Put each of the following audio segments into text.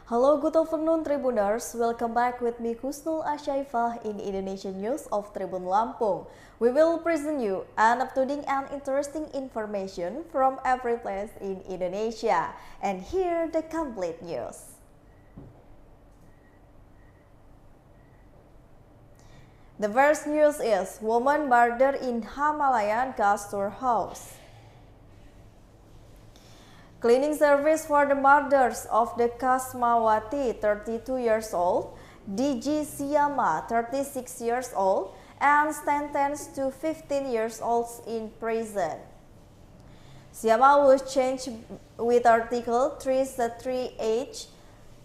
Hello, good afternoon, Tribuners. Welcome back with me, Kusnul Asyaifah, in Indonesian News of Tribun Lampung. We will present you an up-to-date and interesting information from every place in Indonesia. And here the complete news. The first news is woman murdered in Himalayan Guesthouse. Cleaning service for the murders of the Kasmawati, 32 years old, DG Siama, 36 years old, and sentenced to 15 years old in prison. Siama was charged with Article 338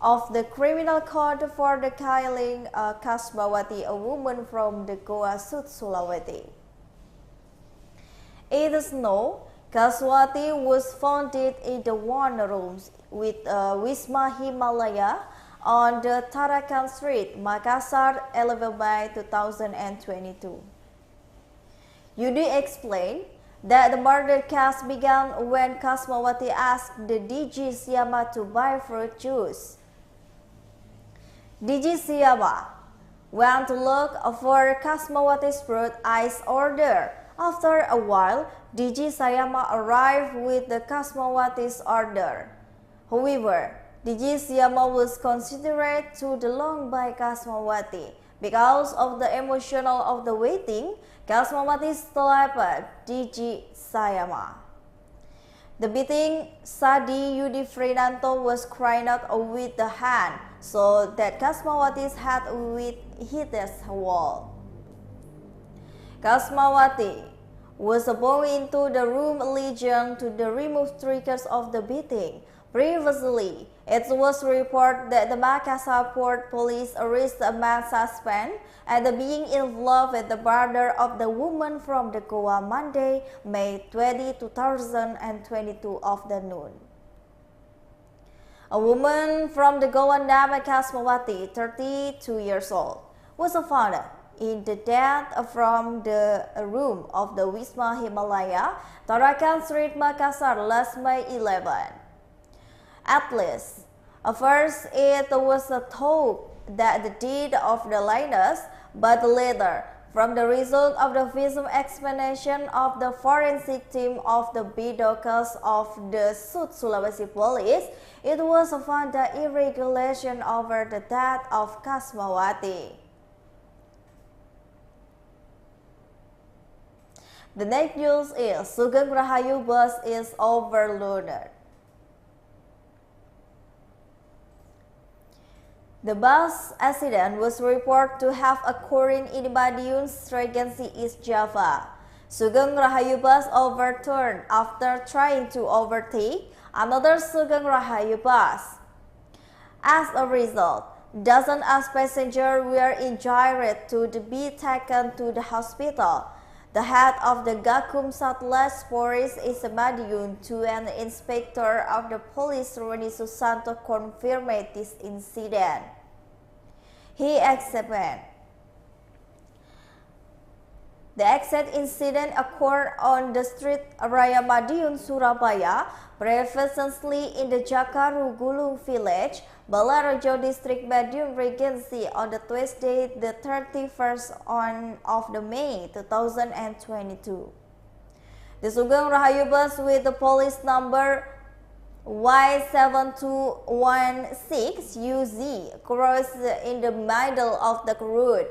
of the Criminal Code for the killing Kasmawati, a woman from the Goa, South Sulawesi. It is known Kasmawati was founded in the one rooms with Wisma Himalaya on the Tarakan Street, Makassar, 11 May 2022. Yudi explained that the murder case began when Kasmawati asked the DG Siama to buy fruit juice. DG Siama went to look for Kasmawati's fruit ice order. After a while, DG Siama arrived with the Kasmawati's order. However, DG Siama was considerate too long by Kasmawati. Because of the emotional of the waiting, Kasmawati slapped DG Siama. The beating Sadi Yudi Frenanto was crying out with the hand, so that Kasmawati's head hit his wall. Kasmawati was born into the room alleging to the removed triggers of the beating. Previously, it was reported that the Makassar Port Police arrested a man suspect at being involved with the murder of the woman from the Goa Monday, May 20, 2022 afternoon. A woman from the Goa named Kasmawati, 32 years old, was found in the death from the room of the Wisma Himalaya, Tarakan Street, Makassar, last May 11. At least, first it was thought that the deed of the lioness, but later, from the result of the visual examination of the forensic team of the Bidokers of the South Sulawesi Police, it was found the irregulation over the death of Kasmawati. The next news is Sugeng Rahayu bus is overloaded. The bus accident was reported to have occurred in Madiun Regency, East Java. Sugeng Rahayu bus overturned after trying to overtake another Sugeng Rahayu bus. As a result, dozens of passengers were injured to be taken to the hospital. The head of the Gakum Satlas Forest is Madiun to an inspector of the police, Roni Susanto, confirmed this incident. He explained, the exact incident occurred on the street Raya Madiun, Surabaya, previously in the Jakarta Gulung village, Balarajo district, Madiun Regency, on the Tuesday, the 31st of May 2022. The Sugeng Rahayu bus with the police number Y7216UZ crossed in the middle of the road,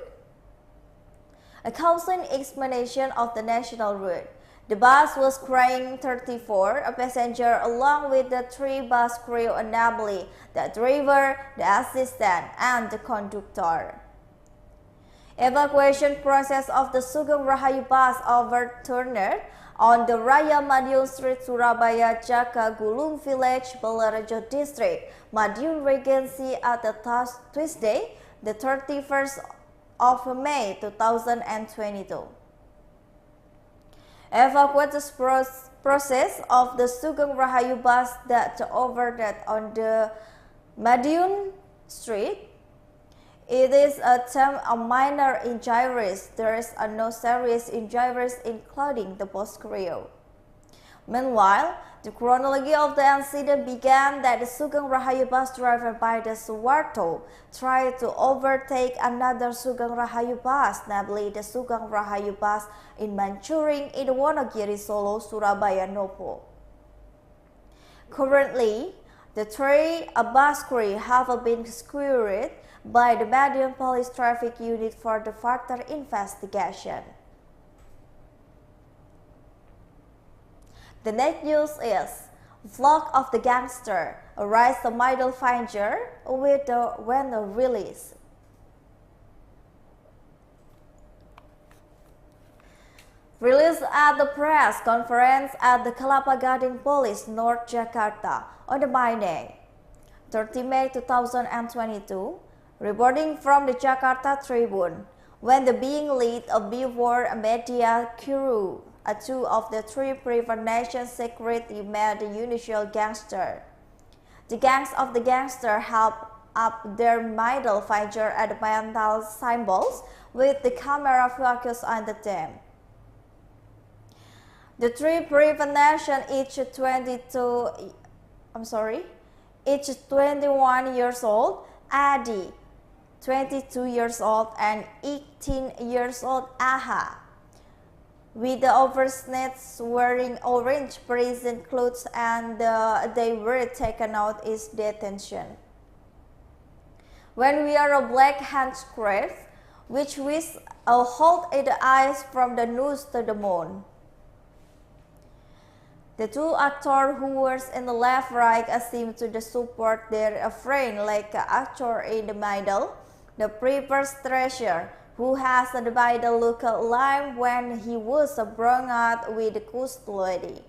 causing explanation of the national route. The bus was carrying 34 passengers along with the 3 bus crew, namely the driver, the assistant, and the conductor. Evacuation process of the Sugeng Rahayu bus overturned on the Raya Madiun Street, Surabaya, Jaka Gulung Village, Balarajo District, Madiun Regency at the Tuesday, the 31st of May 2022. Evacuation process of the Sugeng Rahayu bus that overturned on the Madiun Street. It is a term of minor injuries. There is no serious injuries, including the bus crew. Meanwhile, the chronology of the incident began that the Sugeng Rahayu bus driver by the Suwarto tried to overtake another Sugeng Rahayu bus, namely the Sugeng Rahayu bus in Manchuring in Wonogiri, Solo, Surabaya, Nopo. Currently, the three bus crew have been secured by the Madiun Police Traffic Unit for the further investigation. The next news is Vlog of the Gangster arrests the middle finger with the when release. Released at the press conference at the Kelapa Gading Police, North Jakarta on the Monday, 30 May 2022, reporting from the Jakarta Tribun, when the being lead before media crew, two of the three private nations secretly met the unusual gangster. The gangs of the gangster held up their middle finger at the mental symbols with the camera focused on them. The three private nations, each 21 years old, Adi, 22 years old, and 18 years old, Aha, with the oversnatched wearing orange prison clothes, and they were taken out is detention. When we are a black handkerchief, which was hold the eyes from the nose to the moon. The two actors who were in the left right seem to support their friend like an actor in the middle, the previous treasure, who has the middle look alive when he was brought out with the custody.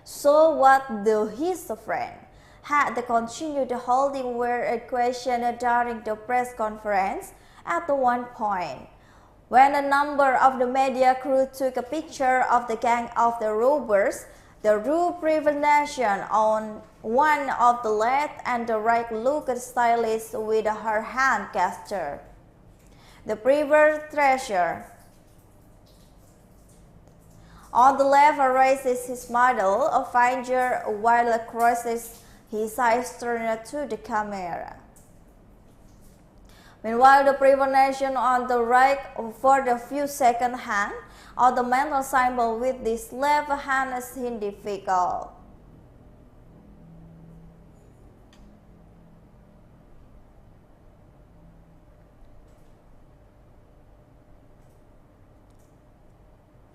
So what do his friend had to continue the holding were a question during the press conference at one point, when a number of the media crew took a picture of the gang of the robbers. The rule private nation on one of the left and the right looked stylish with her hand gesture. The previous treasure on the left raises his middle finger while crosses his eyes turned to the camera. Meanwhile, the private nation on the right for the few seconds hand on the mental symbol with this left hand individual.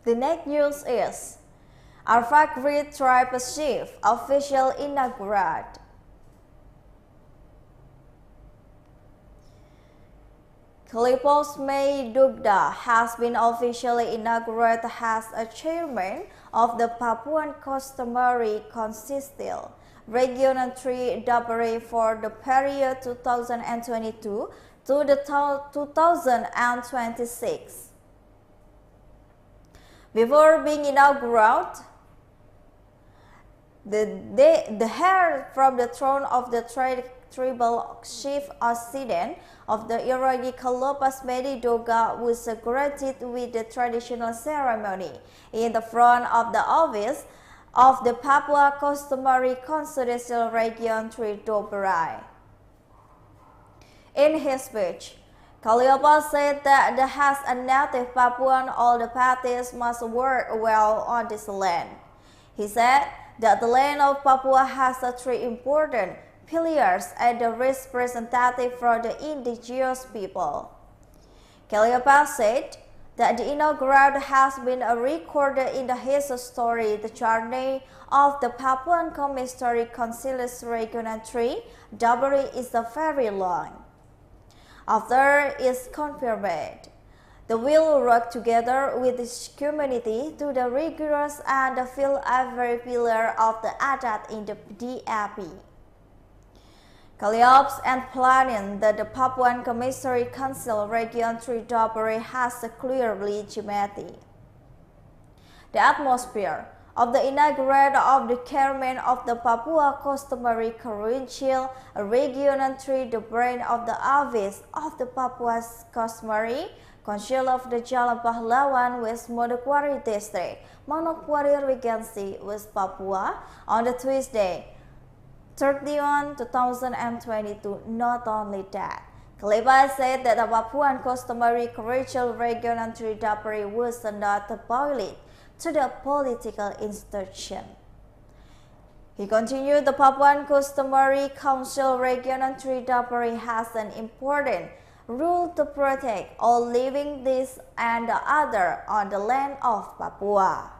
The next news is Arfak Great Tribe Chief official inaugurated. Keliopas Meidodga has been officially inaugurated as a chairman of the Papuan Customary Council, Region III Doberai for the period 2022 to the 2026. Before being inaugurated, the heir from the throne of the tribal chief Occident of the era Keliopas Meidodga was greeted with the traditional ceremony in the front of the office of the Papuan Customary Council Region III Doberai. In his speech, Keliopas said that as a native Papuan, all the parties must work well on this land. He said that the land of Papua has three important pillars and the representative for the indigenous people. Keliopas said that the inaugural has been recorded in his story. The journey of the Papuan Customary Council Region III Doberai is very long. After its confirmed, they will work together with this community to the rigorous and fill every pillar of the adat in the DAP. Keliopas and planning that the Papuan Customary Council Region III Doberai has a clear legitimacy. The atmosphere of the inauguration of the chairman of the Papua Customary Council Region III, the brain of the office of the Papua Customary Council of the Jalan Pahlawan, West Manokwari District, Manokwari Regency, West Papua, on the Tuesday, 31, 2022. Not only that, Keliopas said that the Papuan Customary Council Region and III Doberai was not violent to the political institution. He continued, the Papuan Customary Council Region and III Doberai has an important role to protect all living this and the other on the land of Papua.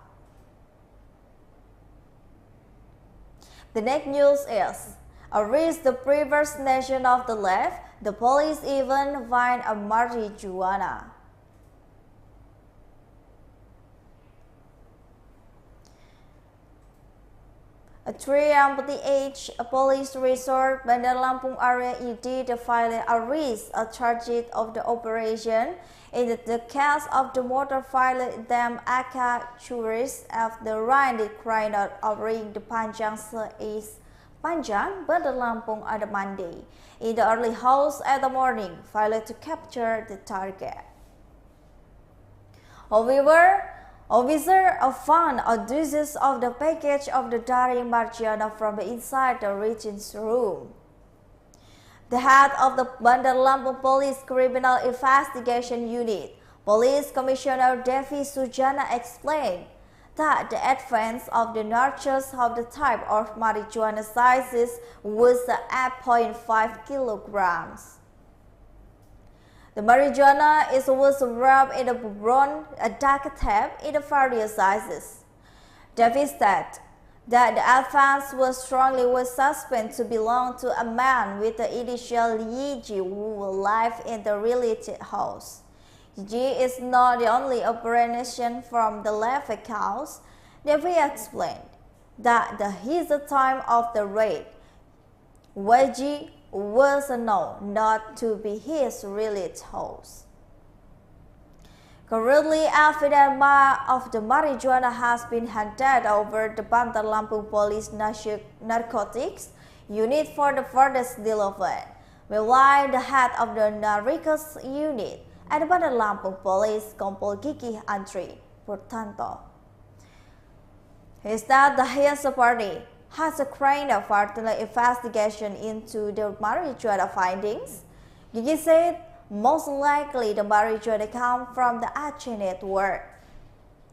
The next news is, arrest the previous nation of the left, the police even find a marijuana. A 3 police resort Bandar Lampung area did file arrest a charge of the operation in the case of the motor filed them aka tourists of the rain cried out over the Panjang East Panjang, Bandar Lampung on the Monday. In the early hours at the morning, failed to capture the target. However, officers found a dozens of the package of the dairy marijuana from inside the region's room. The head of the Bandar Lampung Police Criminal Investigation Unit, Police Commissioner Devi Sujana, explained that the advance of the narcotics of the type of marijuana sizes was 8.5 kilograms. The marijuana was wrapped in a brown dark tape in the various sizes. Davis said that the advance was strongly suspected to belong to a man with the initial Yiji who lived in the related house. Yiji is not the only operation from the left accounts. Davis explained that his time of the raid, Yiji was known not to be his related house. Currently, evidence of the marijuana has been handed over the Bandar Lampung Police Narcotics Unit for the further development, meanwhile the head of the Narcotics Unit at the Bandar Lampung Police, Kompol Gigi Antri Purtanto, he said that his party has a kind of further investigation into the marijuana findings. Gigi said most likely the marijuana come from the Aceh network.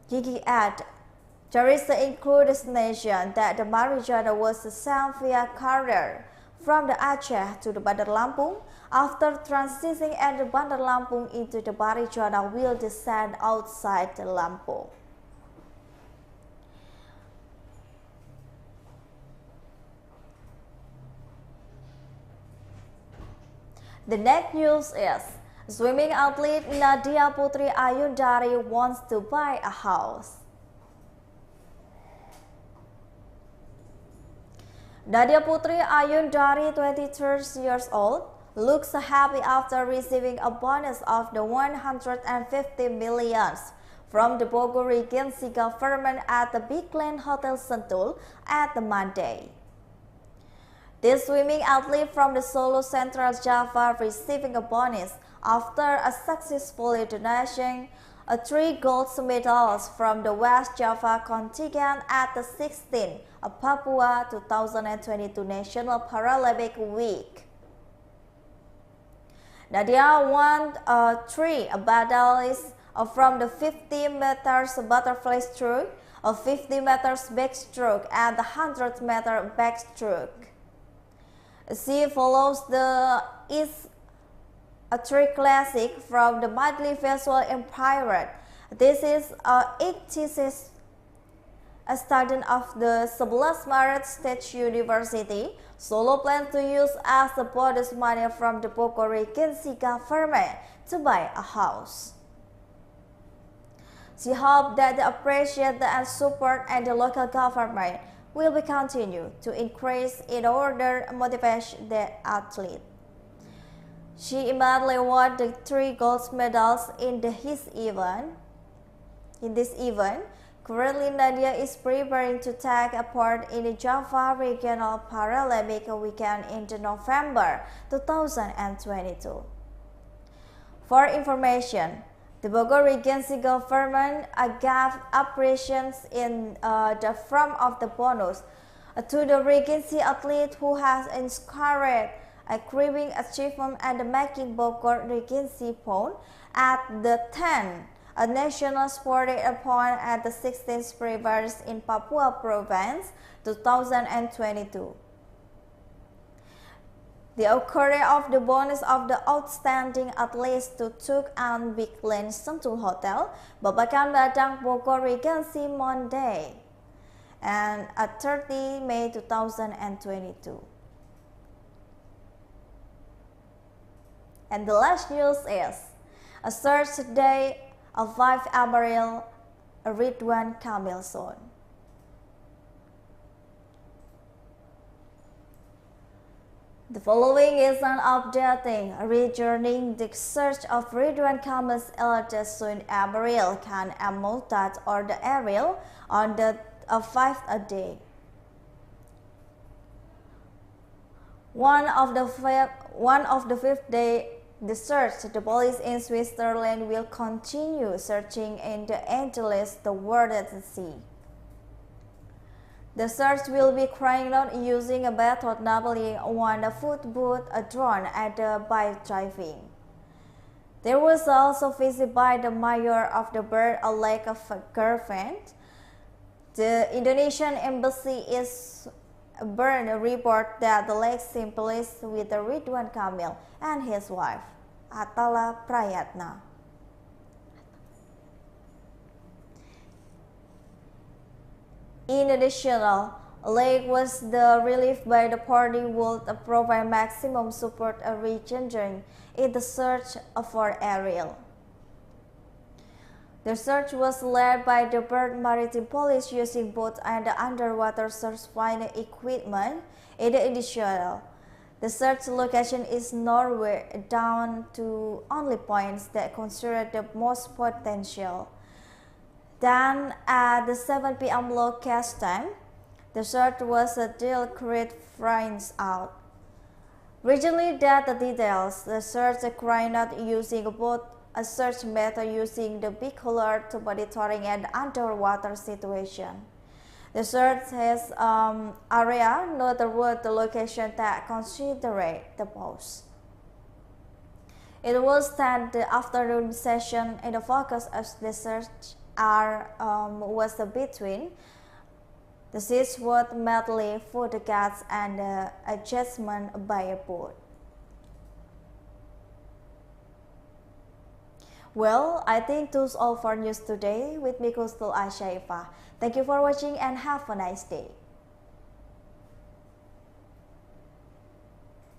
Gigi added, there is the inclusion that the marijuana was sent via courier from the Aceh to the Bandar Lampung. After transitioning at the Bandar Lampung into the marijuana will descend outside the Lampung. The next news is, swimming athlete Nadia Putri Ayundari wants to buy a house. Nadia Putri Ayundari, 23 years old, looks happy after receiving a bonus of the 150 million from the Bogor Regency government at the Big Land Hotel Sentul at the Monday. This swimming athlete from the Solo Central Java receiving a bonus after a successful donation 3 gold medals from the West Java contingent at the 16th Papua 2022 National Paralympic Week. Nadia won 3 medals from the 50 meters butterfly stroke, a 50 meters backstroke, and the 100 meter backstroke. She follows the East A3 Classic from the Madly Visual Empire. This is a 86th student of the 11 Maret State University. Solo plans to use as the bonus money from the Bogor Regency government to buy a house. She hopes that the appreciation and support and the local government will be continued to increase in order to motivate the athlete. She immediately won the 3 gold medals in this event. Currently, Nadia is preparing to take part in the Java Regional Paralympic Weekend in November 2022. For information, The Bogor Regency government gave operations in the form of the bonus to the Regency athlete who has inspired a crowning achievement and making Bogor Regency pond at the 10th national sporting event at the 16th Rivers in Papua Province 2022. The courier of the bonus of the outstanding athletes to took on Big Lane Sentul Hotel, Babakan Badang Bogor Regency Monday, and at 30 May 2022. And the last news is a search day of 5 April, Ridwan Kamil zone. The following is an updating regarding the search of Ridwan Kamil's eldest son April Khan Amultat or the Ariel on the 5th day. One of the fifth day, the search, the police in Switzerland will continue searching in the Angeles toward the sea. The search will be carried out using a method namely one footboot, a drone, and by driving. There was also visited by the mayor of the bird a lake of girlfriend. The Indonesian embassy is burned report that the lake symbolises with Ridwan Kamil and his wife, Atala Prayatna. In addition, lake was the relief by the party would provide maximum support a region during the search for Ariel. The search was led by the Bird Maritime Police using boat and underwater search finding equipment. In addition, the search location is narrowed down to only points that considered the most potential. Then at the 7 p.m. local time, the search was still carried out. Originally, that the details, the search carried out using both a search method using the bicolor to monitoring an underwater situation. The search has area not the location that considered the post. It was then the afternoon session and the focus of the search was between the seafood medley, food guards, and adjustment by a boat. Well, I think that's all for news today with me, Kustul Ashaifa. Thank you for watching and have a nice day.